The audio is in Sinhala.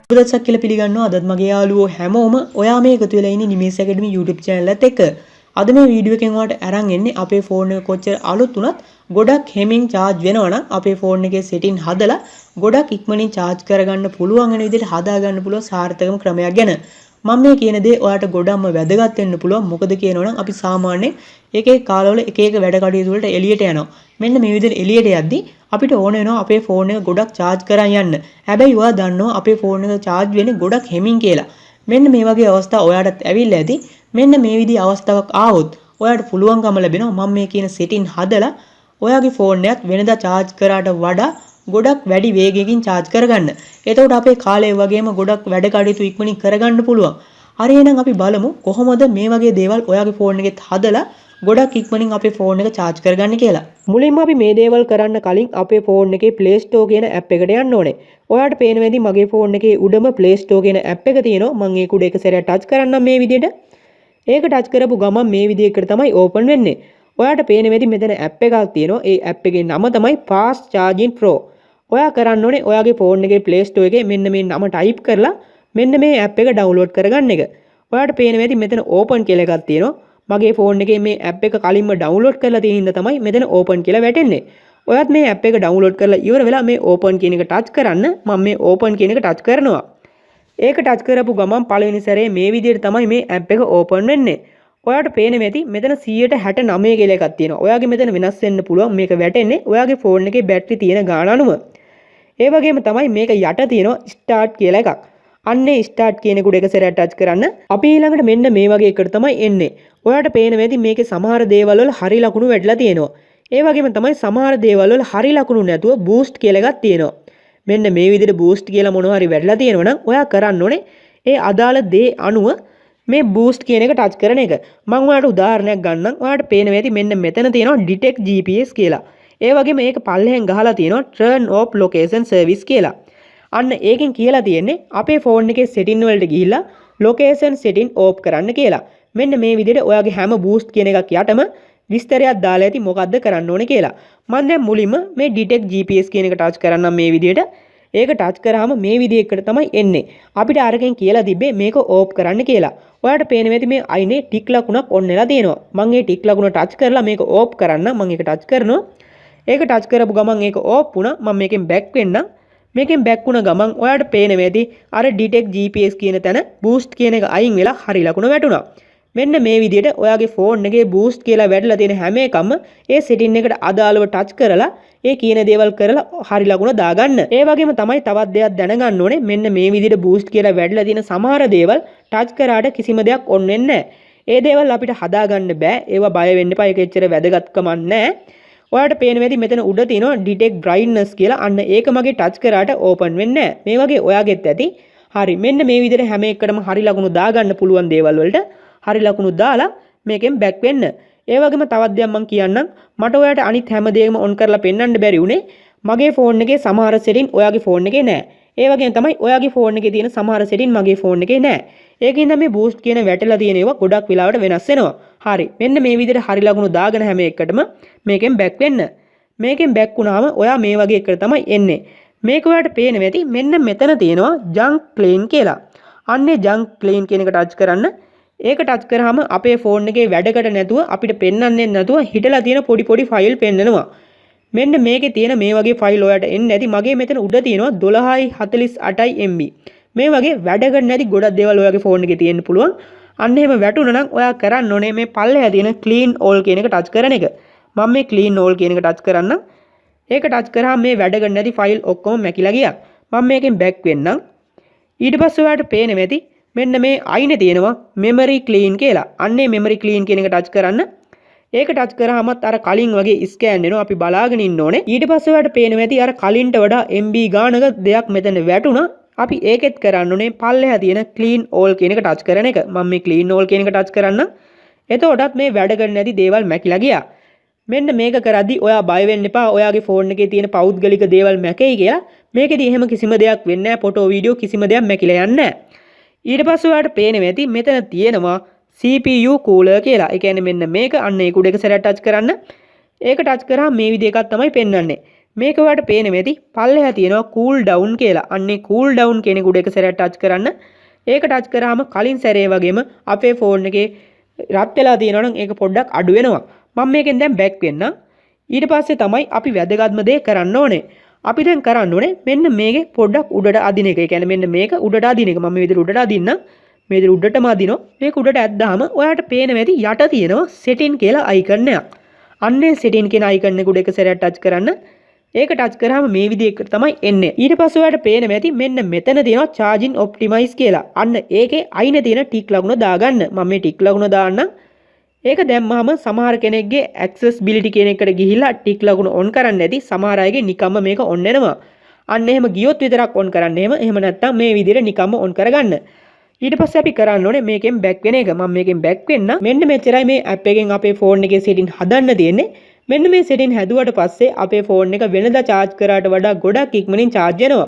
දවසක් කියලා පිළිගන්නවා අදත් මගේ යාළුවෝ හැමෝම ඔයා මේ එකතු වෙලා ඉන්නේ නිමේෂ් ඇකඩමි YouTube channel එකත් එක්ක. අද මේ වීඩියෝ එකෙන් ඔයාලට අරන් එන්නේ අපේ ෆෝන් එක කොච්චර අලුත් වුණත් ගොඩක් හෙමින් charge වෙනවා නම් අපේ ෆෝන් එකේ setting හදලා ගොඩක් ඉක්මනින් charge කරගන්න පුළුවන් වෙන විදිහට හදාගන්න පුළුවන් සාර්ථකම ක්‍රමයක් ගැන. මම මේ කියන දේ ඔයාලට ගොඩක්ම වැදගත් වෙන්න පුළුවන්. මොකද කියනවනම් අපි සාමාන්‍යයෙන් එක එක කාලවල එක එක වැඩ කටයුතු වලට එළියට යනවා. මෙන්න මේ විදිහට එළියට යද්දී අපිට ඕන වෙනවා අපේ ෆෝන් එක ගොඩක් charge කරන් යන්න. හැබැයි ඔයා දන්නවා අපේ ෆෝන් එක charge වෙන්නේ ගොඩක් හෙමින් කියලා. මෙන්න මේ වගේ අවස්ථා ඔයාලටත් ඇවිල්ලා ඇති. මෙන්න මේ විදිහේ අවස්ථාවක් ආවොත් ඔයාලට පුළුවන්කම ලැබෙනවා මම මේ කියන setting හදලා ඔයාගේ ෆෝන් එකත් වෙනදා charge කරාට වඩා ගොඩක් වැඩි වේගයකින් charge කරගන්න. එතකොට අපේ කාලය වගේම ගොඩක් වැඩ කටයුතු ඉක්මනින් කරගන්න පුළුවන්. හරි එහෙනම් අපි බලමු කොහොමද මේ වගේ දේවල් ඔයාගේ ෆෝන් එකෙත් හදලා ගොඩක් ඉක්මනින් අපේ ෆෝන් එක charge කරගන්න කියලා. මුලින්ම අපි මේ දේවල් කරන්න කලින් අපේ ෆෝන් එකේ Play Store කියන app එකට යන්න ඕනේ. ඔයාලට පේනවා ඇති මගේ ෆෝන් එකේ උඩම Play Store කියන app එක තියෙනවා. මම ඒක උඩ එක සැරයක් touch කරන්නම් මේ විදිහට. ඒක touch කරපු ගමන් මේ විදිහකට තමයි open වෙන්නේ. ඔයාලට පේනවා ඇති මෙතන app එකක් තියෙනවා. ඒ app එකේ නම තමයි Fast Charging Pro. ඔයා කරන්න ඕනේ ඔයාගේ ෆෝන් එකේ Play Store එකේ මෙන්න මේ නම type කරලා මෙන්න මේ app එක download කරගන්න එක. ඔයාලට පේනවා ඇති මෙතන open කියලා එකක් තියෙනවා. මගේ ෆෝන් එකේ මේ app එක කලින්ම download කරලා තියෙන හින්දා තමයි මෙතන open කියලා වැටෙන්නේ. ඔයත් මේ app එක download කරලා ඉවර වෙලා මේ open කියන එක touch කරන්න. මම මේ open කියන එක touch කරනවා. ඒක touch කරපු ගමන් පළවෙනි සැරේ මේ විදිහට තමයි මේ app එක open වෙන්නේ. ඔයාලට පේනවා ඇති මෙතන 169 කියලා එකක් තියෙනවා. ඔයාගේ මෙතන වෙනස් වෙන්න පුළුවන්. මේක වැටෙන්නේ ඔයාගේ ෆෝන් එකේ බැටරි තියෙන ගාන අනුව. ඒ වගේම තමයි මේක යට තියෙනවා start කියලා එකක්. අන්නේ start කියන එක උඩ එක සැරයක් touch කරන්න. අපි ඊළඟට මෙන්න මේ වගේ එකට තමයි එන්නේ. ඔයාලට පේනවා ඇති මේකේ සමහර දේවල් වල හරි ලකුණු වැටලා තියෙනවා. ඒ වගේම තමයි සමහර දේවල් වල හරි ලකුණු නැතුව boost කියලා එකක් තියෙනවා. මෙන්න මේ විදිහට boost කියලා මොනවා හරි වැටලා තියෙනවා නම් ඔයා කරන්න ඕනේ ඒ අදාළ දේ අනුව මේ boost කියන එක touch කරන එක. මම ඔයාලට උදාහරණයක් ගන්නම්. ඔයාලට පේනවා ඇති මෙන්න මෙතන තියෙනවා detect GPS කියලා. ඒ වගේම මේක පල්ලෙහෙන් ගහලා තියෙනවා turn off location service කියලා. අන්න ඒකෙන් කියලා තියෙන්නේ අපේ ෆෝන් එකේ setting වලට ගිහිල්ලා location setting off කරන්න කියලා. මෙන්න මේ විදිහට ඔයාගේ හැම boost කියන එකක් යටම විස්තරයක් දාලා ඇති මොකද්ද කරන්න ඕනේ කියලා. මම දැන් මුලින්ම මේ detect GPS කියන එක touch කරන්නම් මේ විදිහට. ඒක touch කරාම මේ විදිහකට තමයි එන්නේ. අපිට අරකින් කියලා තිබ්බේ මේක off කරන්න කියලා. ඔයාලට පේනවා ඇති මේ අයිනේ ටික් ලකුණක් on වෙලා තියෙනවා. මම මේ ටික් ලකුණ touch කරලා මේක off කරන්න. මම ඒක touch කරනවා. ඒක touch කරපු ගමන් ඒක off වුණා. මම මේකෙන් back වෙන්නම්. මේකෙන් back වුණ ගමන් ඔයාලට පේනවා ඇති අර detect GPS කියන තැන boost කියන එක අයින් වෙලා හරි ලකුණ වැටුණා. මෙන්න මේ විදිහට ඔයාගේ ෆෝන් එකේ boost කියලා වැටලා තියෙන හැම එකම ඒ setting එකට අදාළව touch කරලා ඒ කියන දේවල් කරලා හරි ලකුණ දාගන්න. ඒ වගේම තමයි තවත් දෙයක් දැනගන්න ඕනේ. මෙන්න මේ විදිහට boost කියලා වැටලා තියෙන සමහර දේවල් touch කරාට කිසිම දෙයක් on වෙන්නේ නැහැ. ඒ දේවල් අපිට හදාගන්න බෑ. ඒවා බය වෙන්න එපා. ඒක එච්චර වැදගත්කමක් නැහැ. ඔයාලට පේනවා ඇති මෙතන උඩ තියෙනවා detect brightness කියලා. අන්න ඒක මගේ touch කරාට open වෙන්නේ නැහැ. මේ වගේ ඔයාගෙත් ඇති. හරි. මෙන්න මේ විදිහට හැම එකකටම හරි ලකුණු දාගන්න පුළුවන් දේවල් වලට හරි ලකුණු දාලා මේකෙන් back වෙන්න. ඒ වගේම තවත් දෙයක් මම කියන්නම්. මට ඔයාලට අනිත් හැම දෙයක්ම on කරලා පෙන්වන්න බැරි උනේ මගේ ෆෝන් එකේ සමහර setting ඔයාගේ ෆෝන් එකේ නැහැ. ඒ වගේම තමයි ඔයාගේ ෆෝන් එකේ තියෙන සමහර setting මගේ ෆෝන් එකේ නැහැ. ඒකින්ද මේ boost කියන වැටලා තියෙන ඒවා ගොඩක් වෙලාවට වෙනස් වෙනවා. හරි. මෙන්න මේ විදිහට හරි ලකුණු දාගෙන හැම එකකටම මේකෙන් back වෙන්න. මේකෙන් back වුණාම ඔයා මේ වගේ එකට තමයි එන්නේ. මේක ඔයාලට පේනවා ඇති මෙන්න මෙතන තියෙනවා junk clean කියලා. අන්නේ junk clean කියන එක touch කරන්න. ඒක touch කරාම අපේ ෆෝන් එකේ වැඩකට නැතුව අපිට පෙන්වන්නේ නැතුව හිටලා තියෙන පොඩි පොඩි ෆයිල් පෙන්නනවා. මෙන්න මේකේ තියෙන මේ වගේ ෆයිල් ඔයාලට එන්නේ නැති මගේ මෙතන උඩ තියෙනවා 12.48 MB. මේ වගේ වැඩකට නැති ගොඩක් දේවල් ඔයාගේ ෆෝන් එකේ තියෙන්න පුළුවන්. අන්න එහෙම වැටුණා නම් ඔයා කරන්න ඕනේ මේ පල්ලෙහා තියෙන clean all කියන එක touch කරන එක. මම මේ clean all කියන එක touch කරන්නම්. ඒක touch කරාම මේ වැඩකට නැති ෆයිල් ඔක්කොම මැකිලා ගියා. මම මේකෙන් back වෙන්නම්. ඊට පස්සේ ඔයාලට පේනවා ඇති මෙන්න මේ අයිනේ තියෙනවා memory clean කියලා. අන්නේ memory clean කියන එක touch කරන්න. ඒක touch කරාමත් අර කලින් වගේ scan වෙනවා. අපි බලාගෙන ඉන්න ඕනේ. ඊට පස්සේ ඔයාලට පේනවා ඇති අර කලින්ට වඩා MB ගානක දෙයක් මෙතන වැටුණා. අපි ඒකෙත් කරන්න ඕනේ පල්ලෙහා තියෙන clean all කියන එක touch කරන එක. මම මේ clean all කියන එක touch කරන්න. එතකොටත් මේ වැඩ කරන්නේ නැති දේවල් මැකිලා ගියා. මෙන්න මේක කරද්දි ඔයා බය වෙන්න එපා. ඔයාගේ ෆෝන් එකේ තියෙන පෞද්ගලික දේවල් මැකෙයි කියලා. මේකෙදි එහෙම කිසිම දෙයක් වෙන්නේ නැහැ. ෆොටෝ වීඩියෝ කිසිම දෙයක් මැකිලා යන්නේ නැහැ. ඊට පස්සේ ඔයාලට පේනවා ඇති මෙතන තියෙනවා CPU cooler කියලා. ඒ කියන්නේ මෙන්න මේක අන්න ඒක උඩ එක සැරයක් touch කරන්න. ඒක touch කරාම මේ විදිහ එකක් තමයි පෙන්වන්නේ. මේක ඔයාලට පේන්නේ ඇති පල්ලෙහා තියෙනවා cool down කියලා. අන්නේ cool down කියන උඩ එක සැරයක් ටච් කරන්න. ඒක ටච් කරාම කලින් සැරේ වගේම අපේ ෆෝන් එකේ රත් වෙලා තියෙනවා නම් ඒක පොඩ්ඩක් අඩු වෙනවා. මම මේකෙන් දැන් බෑක් වෙන්නම්. ඊට පස්සේ තමයි අපි වැදගත්ම දේ කරන්න ඕනේ. අපි දැන් කරන්න ඕනේ මෙන්න මේකේ පොඩ්ඩක් උඩට අදින එක. ඒ කියන්නේ මෙන්න මේක උඩට අදින එක. මම මේ විදිහට උඩට අදින්නම්. මේ විදිහට උඩටම අදිනවා. මේක උඩට ඇද්දාම ඔයාලට පේනවා ඇති යට තියෙනවා setting කියලා icon එකක්. අන්නේ setting කියන icon එක උඩ එක සැරයක් ටච් කරන්න. ඒක ටච් කරාම මේ විදිහට තමයි එන්නේ. ඊට පස්සේ ඔයාලට පේනවා ඇති මෙන්න මෙතන තියෙනවා charging optimize කියලා. අන්න ඒකේ අයිනේ තියෙන ටික් ලකුණ දාගන්න. මම මේ ටික් ලකුණ දාන්නම්. ඒක දැම්මම සමහර කෙනෙක්ගේ accessibility කියන එකට ගිහිල්ලා ටික් ලකුණ on කරන්න ඇති. සමහර අයගේ නිකම්ම මේක on වෙනවා. අන්න එහෙම ගියොත් විතරක් on කරන්න. එහෙම නැත්නම් මේ විදිහට නිකම්ම on කරගන්න. ඊට පස්සේ අපි කරන්න ඕනේ මේකෙන් බෑක් වෙන එක. මම මේකෙන් බෑක් වෙන්න. මෙන්න මෙච්චරයි මේ app එකෙන් අපේ ෆෝන් එකේ setting හදන්න තියෙන්නේ. මෙන්න මේ setting හැදුවට පස්සේ අපේ ෆෝන් එක වෙනදා charge කරාට වඩා ගොඩක් ඉක්මනින් charge වෙනවා.